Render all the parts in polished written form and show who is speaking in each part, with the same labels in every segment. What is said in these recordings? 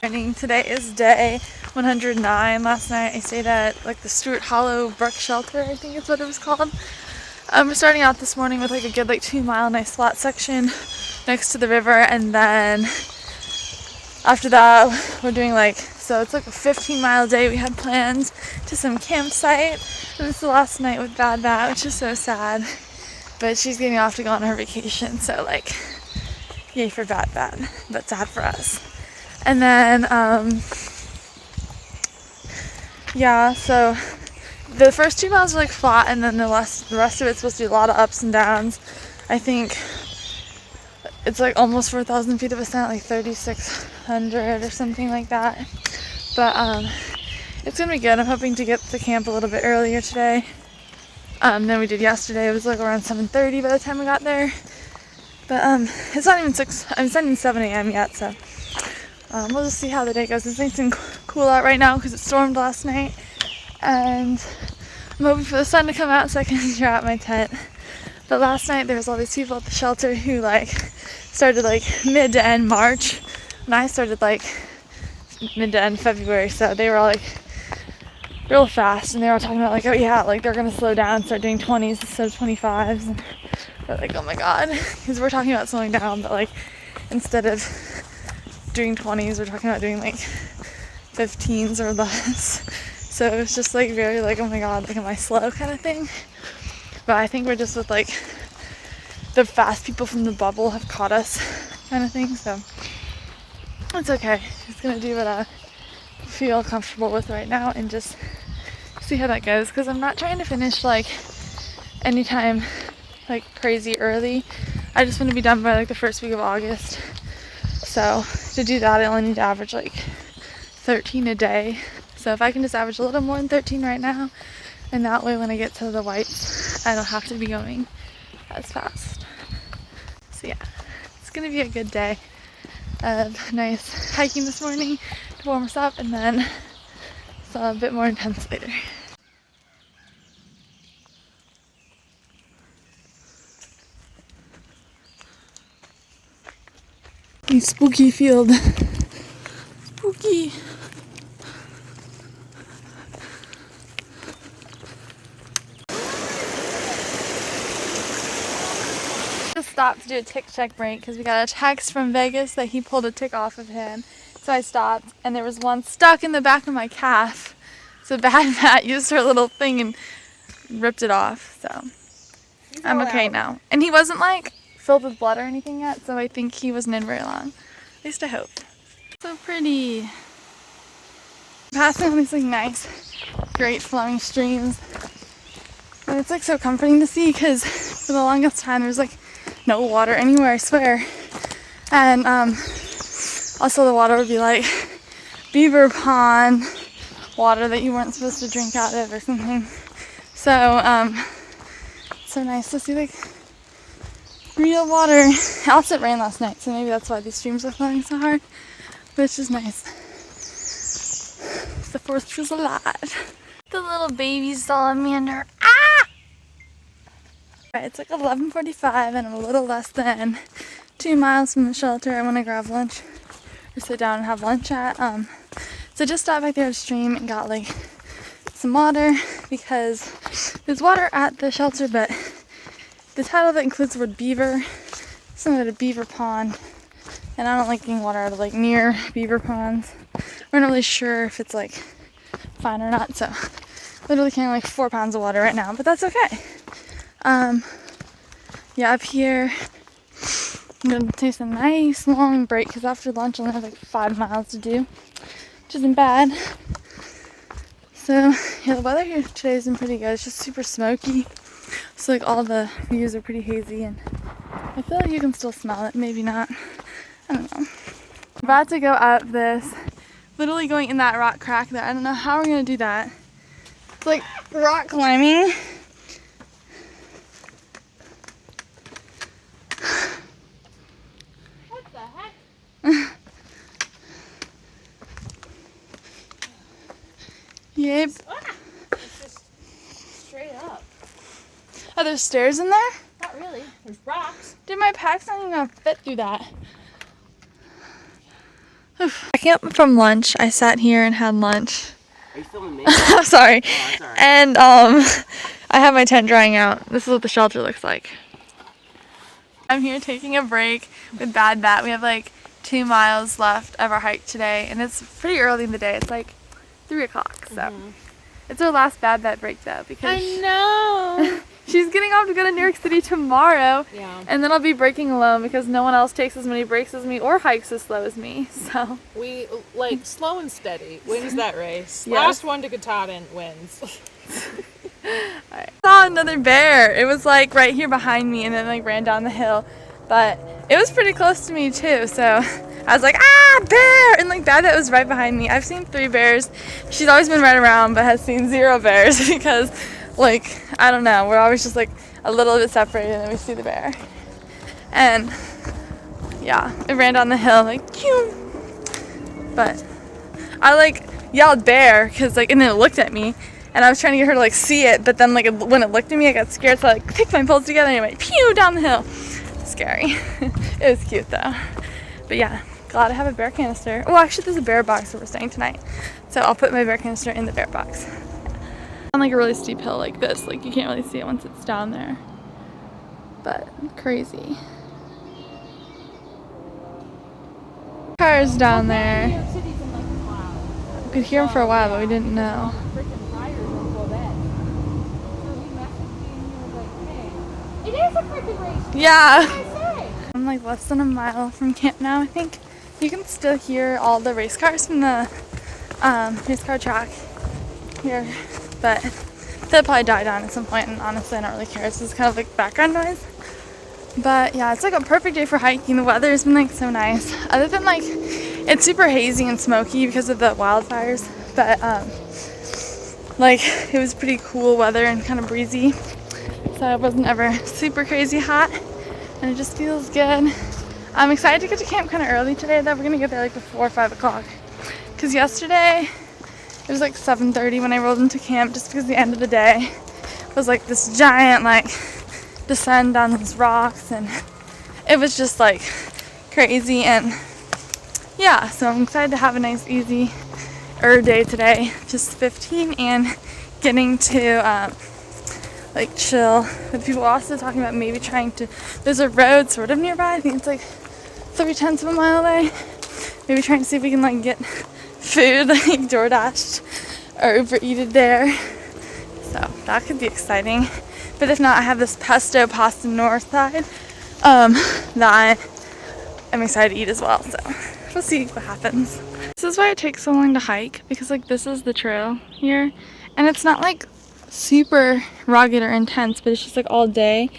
Speaker 1: Today is day 109. Last night I stayed at like the Stewart Hollow Brook Shelter, I think is what it was called. We're starting out this morning with like a good 2-mile nice flat section next to the river, and then after that we're doing so it's like a 15-mile day we had planned to some campsite, and it's the last night with Bad Bat, which is so sad, but she's getting off to go on her vacation, so yay for Bad Bat, but sad for us. And then, so the first 2 miles are flat, and then the rest of it's supposed to be a lot of ups and downs. I think it's almost 4,000 feet of ascent, 3,600 or something like that. But it's gonna be good. I'm hoping to get to camp a little bit earlier today than we did yesterday. It was around 7:30 by the time we got there. But it's not even 7 a.m. yet, so. We'll just see how the day goes. It's nice and cool out right now because it stormed last night, and I'm hoping for the sun to come out so I can dry out my tent. But last night there was all these people at the shelter who started mid to end March, and I started mid to end February, so they were all real fast, and they were all talking about oh yeah, they're gonna slow down and start doing 20s instead of 25s, and we're oh my god, because we're talking about slowing down, but instead of doing 20s, we're talking about doing 15s or less. So it was just very oh my god, am I slow kind of thing. But I think we're just with the fast people from the bubble have caught us kind of thing, so it's okay. Just gonna do what I feel comfortable with right now and just see how that goes, because I'm not trying to finish anytime crazy early. I just want to be done by the first week of August. So to do that, I only need to average 13 a day. So if I can just average a little more than 13 right now, and that way when I get to the whites, I don't have to be going as fast. So yeah, it's gonna be a good day of nice hiking this morning to warm us up, and then it's a bit more intense later. Spooky field. Spooky. Just stopped to do a tick check break because we got a text from Vegas that he pulled a tick off of him. So I stopped, and there was one stuck in the back of my calf. So Bad Bat used her little thing and ripped it off. So I'm okay now. And he wasn't filled with blood or anything yet, so I think he wasn't in very long. At least I hope. So pretty. Passing all these nice, great flowing streams. And it's so comforting to see, because for the longest time there was no water anywhere, I swear. And also the water would be beaver pond water that you weren't supposed to drink out of or something. So it's so nice to see real water. Also it rained last night, so maybe that's why these streams are flowing so hard. But it's just nice. The forest feels alive. The little baby salamander. Ah! Alright, it's 11:45 and I'm a little less than 2 miles from the shelter. I want to grab lunch or sit down and have lunch at. So just stopped back there upstream and got some water, because there's water at the shelter, but the title of it includes the word beaver, some of it a beaver pond, and I don't like getting water out of near beaver ponds. We're not really sure if it's fine or not, so literally carrying 4 pounds of water right now, but that's okay. Yeah, up here I'm gonna take a nice long break, because after lunch I only have 5 miles to do, which isn't bad. So yeah, the weather here today has been pretty good. It's just super smoky. So all the views are pretty hazy, and I feel you can still smell it, maybe not. I don't know. I'm about to go up this, literally going in that rock crack there. I don't know how we're gonna do that. It's rock climbing.
Speaker 2: What the heck?
Speaker 1: Yep.
Speaker 2: It's just straight up.
Speaker 1: Are there stairs in there?
Speaker 2: Not really. There's rocks.
Speaker 1: Dude, my pack's not even gonna fit through that. Packing up from lunch, I sat here and had lunch.
Speaker 3: Are you filming me?
Speaker 1: I'm sorry.
Speaker 3: Oh, that's alright.
Speaker 1: And I have my tent drying out. This is what the shelter looks like. I'm here taking a break with Bad Bat. We have like 2 miles left of our hike today, and it's pretty early in the day. It's like 3 o'clock, so it's our last Bad Bat break though, because
Speaker 2: I know.
Speaker 1: she's getting off to go to New York City tomorrow.
Speaker 2: Yeah.
Speaker 1: And then I'll be breaking alone because no one else takes as many breaks as me or hikes as slow as me. So
Speaker 4: We, like, slow and steady wins that race.
Speaker 1: Yes.
Speaker 4: Last one to Katahdin wins.
Speaker 1: I saw another bear. It was like right here behind me and then like ran down the hill. But it was pretty close to me too. So I was like, ah, bear! And like Bad Bat was right behind me. I've seen 3 bears. She's always been right around but has seen 0 bears because like, I don't know, we're always just like a little bit separated and then we see the bear. And yeah, it ran down the hill like, pew! But I like yelled bear because like, and then it looked at me and I was trying to get her to like see it, but then like when it looked at me I got scared, so I like picked my poles together and it went pew down the hill. Scary. It was cute though. But yeah, glad I have a bear canister. Oh, actually there's a bear box where we're staying tonight, so I'll put my bear canister in the bear box. On like a really steep hill like this, like you can't really see it once it's down there, but crazy. Cars down there.
Speaker 2: New York City's in like a cloud.
Speaker 1: We could hear them for a while, but we didn't know.
Speaker 2: Freaking fires in Quebec. So we messaged you and you were like, hey, it is a freaking race.
Speaker 1: Yeah.
Speaker 2: What did I say?
Speaker 1: I'm like less than a mile from camp now, I think. You can still hear all the race cars from the race car track here, but they'll probably die down at some point, and honestly I don't really care. This is kind of like background noise. But yeah, it's like a perfect day for hiking. The weather's been like so nice. Other than like, it's super hazy and smoky because of the wildfires, but like it was pretty cool weather and kind of breezy. So it wasn't ever super crazy hot, and it just feels good. I'm excited to get to camp kind of early today though. We're gonna get there like before 5 o'clock. Cause yesterday, it was like 7:30 when I rolled into camp, just because the end of the day was like this giant like descend down these rocks, and it was just like crazy. And yeah, so I'm excited to have a nice easy day today, just 15, and getting to like chill with people. Also talking about maybe trying to, there's a road sort of nearby, I think it's like 3/10 of a mile away, maybe trying to see if we can like get food like DoorDashed or Uber Eated there. So that could be exciting. But if not, I have this pesto pasta north side that I'm excited to eat as well. So we'll see what happens. This is why it takes so long to hike, because like this is the trail here, and it's not like super rugged or intense, but it's just like all day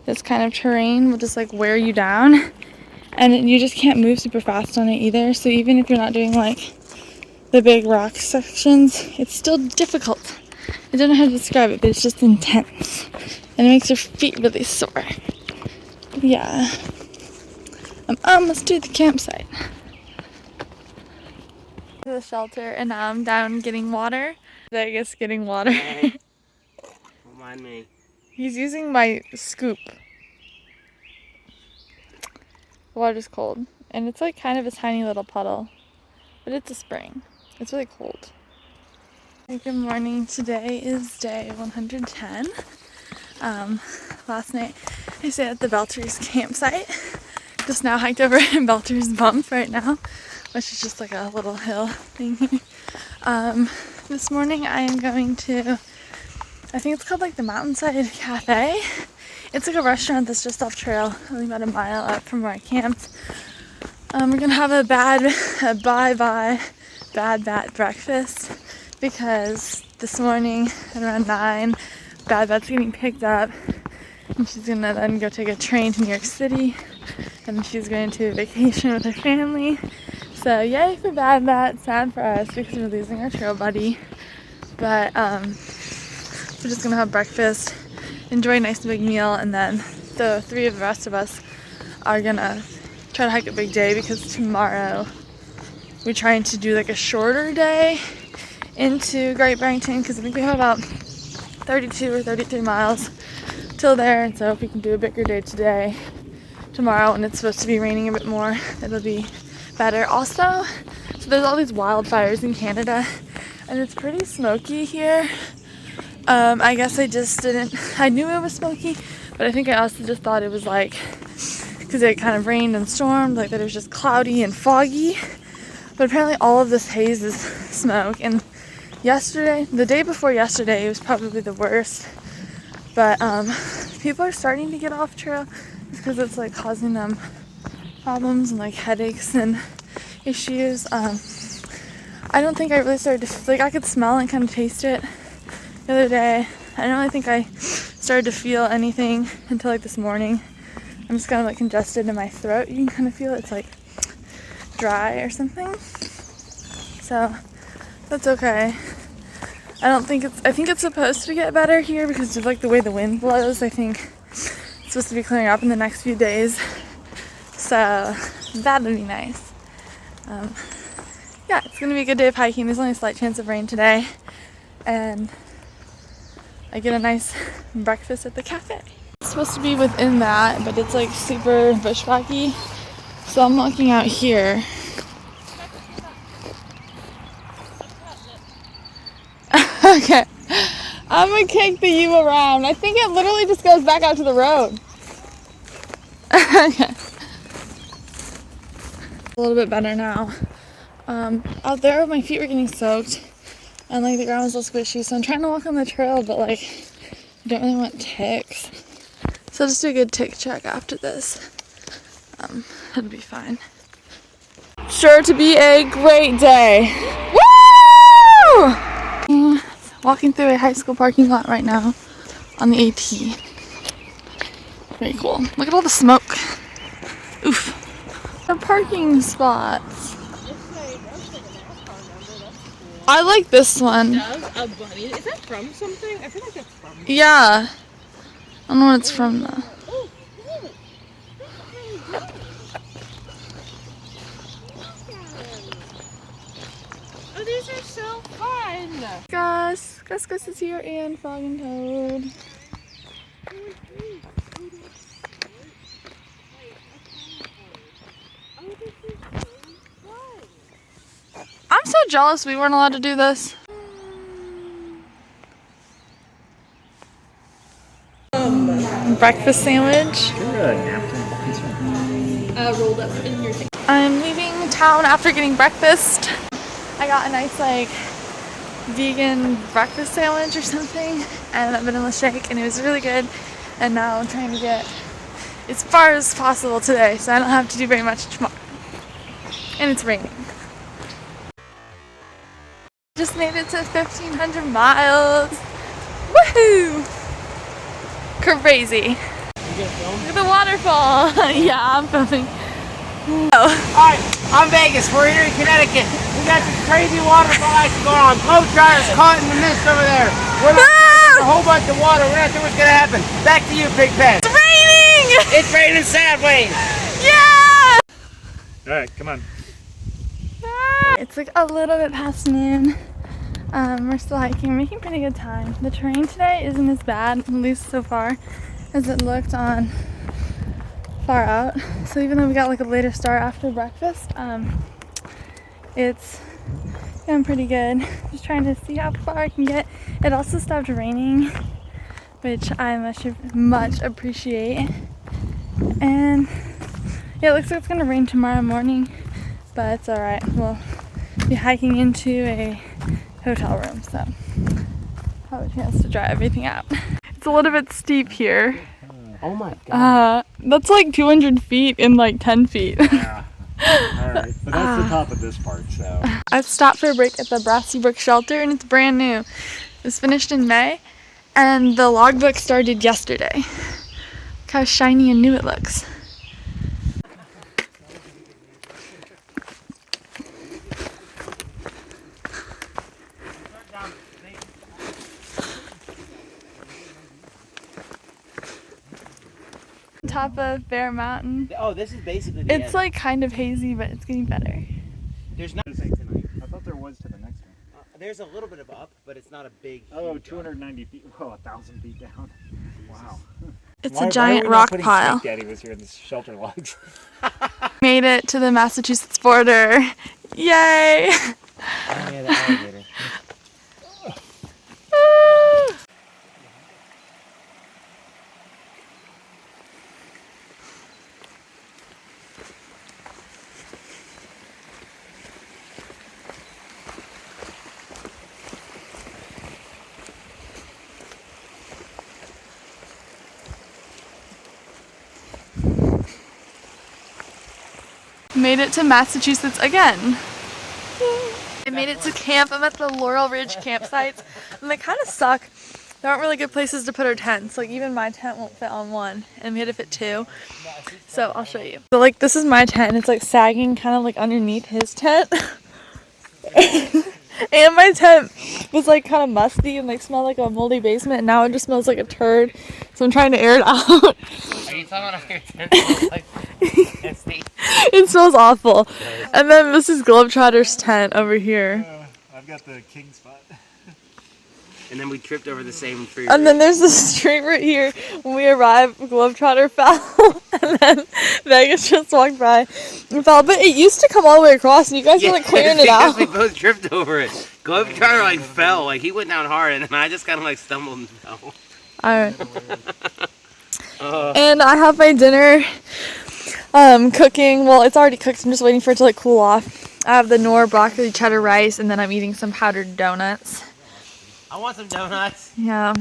Speaker 1: this kind of terrain will just like wear you down, and you just can't move super fast on it either. So even if you're not doing like the big rock sections, it's still difficult. I don't know how to describe it, but it's just intense, and it makes your feet really sore. Yeah, I'm almost to the campsite. To the shelter, and now I'm down getting water. I guess getting water.
Speaker 3: Hey. Don't mind me.
Speaker 1: He's using my scoop. The water's cold, and it's like kind of a tiny little puddle, but it's a spring. It's really cold. Good morning. Today is day 110. Last night I stayed at the Belters campsite. Just now hiked over in Belters Bump right now, which is just like a little hill thing here. This morning I am going to, I think it's called like the Mountainside Cafe. It's like a restaurant that's just off trail, only about a mile up from where I camped. We're gonna have a bye-bye Bad Bat breakfast, because this morning at around 9, Bad Bat's getting picked up, and she's gonna then go take a train to New York City, and then she's going to vacation with her family. So yay for Bad Bat, sad for us because we're losing our trail buddy. But we're just gonna have breakfast, enjoy a nice big meal, and then the three of the rest of us are gonna try to hike a big day, because tomorrow we're trying to do like a shorter day into Great Barrington, because I think we have about 32 or 33 miles till there. And so if we can do a bigger day tomorrow, and it's supposed to be raining a bit more, it'll be better. Also, so there's all these wildfires in Canada, and it's pretty smoky here. I guess I just didn't, I knew it was smoky, but I think I also just thought it was like, because it kind of rained and stormed, like that it was just cloudy and foggy. But apparently all of this haze is smoke. And yesterday, the day before yesterday, it was probably the worst. But people are starting to get off trail because it's like causing them problems and like headaches and issues. I don't think I really started to, like I could smell and kind of taste it the other day. I don't really think I started to feel anything until like this morning. I'm just kind of like congested in my throat. You can kind of feel it's like dry or something. So that's okay. I think it's supposed to get better here because of like the way the wind blows. I think it's supposed to be clearing up in the next few days. So that'll be nice. Yeah, it's gonna be a good day of hiking. There's only a slight chance of rain today. And I get a nice breakfast at the cafe. It's supposed to be within that, but it's like super bushwhacky. So I'm looking out here. Okay. I'm gonna kick the U around. I think it literally just goes back out to the road. Okay. A little bit better now. Out there my feet were getting soaked and like the ground was all squishy, so I'm trying to walk on the trail, but like I don't really want ticks. So I'll just do a good tick check after this. It'll be fine. Sure to be a great day. Woo! Walking through a high school parking lot right now on the AT. Very cool. Look at all the smoke. Oof. Our parking spots. I like this one.
Speaker 4: Does a bunny? Is that from something? I feel like it's from.
Speaker 1: Yeah. I don't know what it's from though.
Speaker 4: Oh, these are so fun.
Speaker 1: Gus is here and Frog and Toad. I'm so jealous we weren't allowed to do this. Breakfast sandwich.
Speaker 4: Rolled up in your thing.
Speaker 1: I'm leaving town after getting breakfast. I got a nice like vegan breakfast sandwich or something and a vanilla shake, and it was really good. And now I'm trying to get as far as possible today so I don't have to do very much tomorrow. And it's raining. Just made it to 1,500 miles. Woohoo! Crazy. Look at the waterfall. Yeah, I'm filming.
Speaker 3: Alright, I'm Vegas. We're here in Connecticut. We got this crazy waterfall action going on. Blow dryers caught in the mist over there. We're not a whole bunch of water. We're not sure what's gonna happen. Back to you, Big Pen.
Speaker 1: It's raining!
Speaker 3: It's raining sideways.
Speaker 1: Yeah!
Speaker 5: Alright, come on.
Speaker 1: It's like a little bit past noon. We're still hiking, making pretty good time. The terrain today isn't as bad, at least so far, as it looked on far out. So even though we got like a later start after breakfast, it's going pretty good. Just trying to see how far I can get. It also stopped raining, which I much appreciate. And yeah, it looks like it's gonna rain tomorrow morning, but it's alright. We'll be hiking into a hotel room, so I'll have a chance to dry everything out. It's a little bit steep here.
Speaker 3: Oh my god.
Speaker 1: That's like 200 feet in like 10 feet.
Speaker 5: Yeah. Alright, but that's the top of this part, so.
Speaker 1: I've stopped for a break at the Brassy Brook shelter and it's brand new. It was finished in May and the logbook started yesterday. Look how shiny and new it looks. Top of Bear Mountain.
Speaker 3: Oh, this is basically the
Speaker 1: It's
Speaker 3: end.
Speaker 1: like kind of hazy, but it's getting better.
Speaker 3: There's not.
Speaker 5: I thought there was to the next one.
Speaker 3: There's a little bit of up, but it's not a big.
Speaker 5: Oh, 290 feet. Whoa, 1,000 feet down. Wow.
Speaker 1: It's a giant rock pile.
Speaker 5: Daddy was here in the shelter logs.
Speaker 1: Made it to the Massachusetts border. Yay!
Speaker 3: Oh, yeah, the alligator.
Speaker 1: Made it to Massachusetts again. I made it to camp. I'm at the Laurel Ridge campsites, and they kind of suck. There aren't really good places to put our tents. Like even my tent won't fit on one, and we had to fit two. So I'll show you. So like this is my tent. It's like sagging kind of like underneath his tent. And my tent was like kind of musty and like smelled like a moldy basement, and now it just smells like a turd. So I'm trying to air it out.
Speaker 3: Are you talking about your tent? Like,
Speaker 1: It smells awful. And then this is Globetrotter's tent over here.
Speaker 5: I've got the king spot.
Speaker 3: And then we tripped over the same tree.
Speaker 1: And then there's this tree right here. When we arrived, Globetrotter fell. And then Vegas just walked by and fell. But it used to come all the way across, and you guys were like clearing it out.
Speaker 3: We both tripped over it. Globetrotter like fell. Like he went down hard, and then I just kind of like stumbled and fell.
Speaker 1: Alright. And I have my dinner cooking. Well, it's already cooked. I'm just waiting for it to like cool off. I have the Knorr broccoli cheddar rice, and then I'm eating some powdered donuts.
Speaker 3: I want some donuts.
Speaker 1: Yeah.